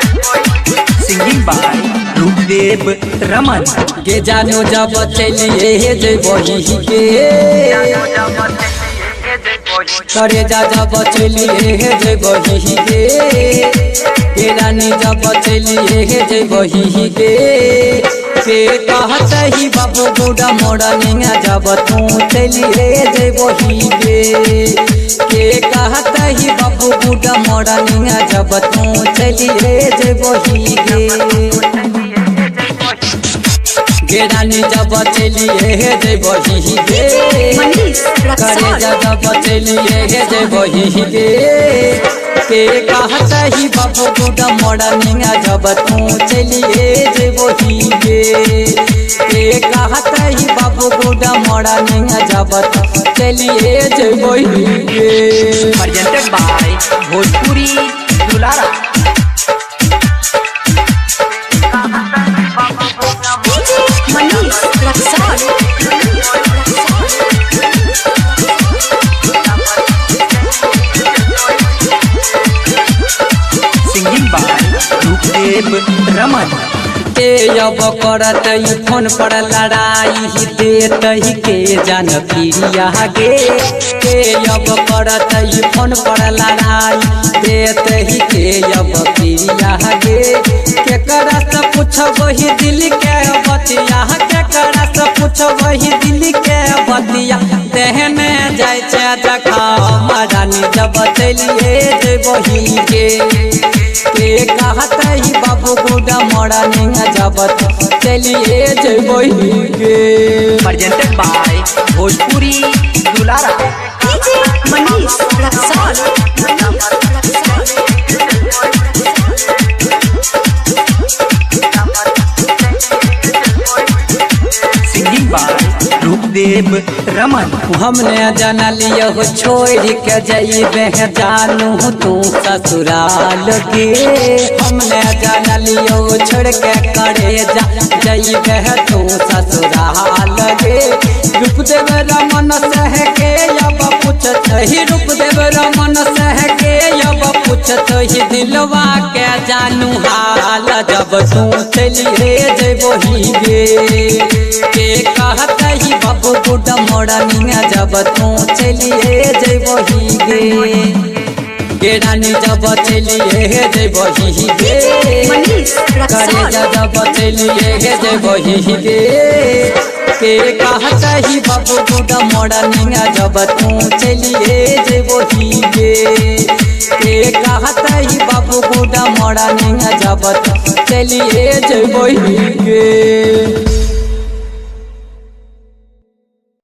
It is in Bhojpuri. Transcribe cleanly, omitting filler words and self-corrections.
सिंगिंग बाय रूपदेव रमन के जानो जब चलिए जय बही के करे जा जब चलिए जय बही के रानी जब चलिए जय बही के कहत ही बाबू बूढ़ा मोड़ा निंगा जब तू चलिए जय बही के कहत ही बाबू बूढ़ा मोड़ा निंगा जब तू चलिए जय बही के रानी जब चलिए जय बही करे जब चलिए जय बही के कहत ही बाबू बूढ़ा मोड़ा निंगा जब तू चलिए जय बही के कहत ही बाबू बूढ़ा मोड़ा निंगा जब तू चलिए जय बही प्रेजेंटेड बाय भोजपुरी दुलारा सिंगिंग बाय रूपदेव रमन के अब करत फोन पर लड़ाई देत ही के जान प्रिया गे के अब करत फोन पर लड़ाई देत ही के अब प्रिया गे के करा से पूछबही दिल के बतिया के करा से पूछबही दिल के बतिया देहने जाय छै देखा महारानी जब चलिए जयबही के कहत ही बाबू बूढ़ा मोड़ा निंगा जब चलिए जयबही के प्रेजेंटेड बाय भोजपुरी दुलारा मनीष रक्सौल सिंगिंग बाय रूपदेव रमन हमने जाना लिया हो छोड़ के जइबे जानू तू ससुराल के हमने जाना लिया हो छोड़ के करे जा जइबे तू ससुराल के रूपदेव रमन सह के अब पूछत ही रूपदेव रमन सह के अब पूछत ही दिलवा के जानू हाल जब तू चलिए जइबही के कहत ही बाबू बूढ़ा मोड़ा निंगा जब तू चलिए जयबही के रानी जब चलिए जयबही करे जब चलिए जयबही के कहत ही बाबू बूढ़ा मोड़ा निंगा जब तू चलिए जयबही के कहत ही बाबू बूढ़ा मोड़ा निंगा जब तू चलिए जयबही के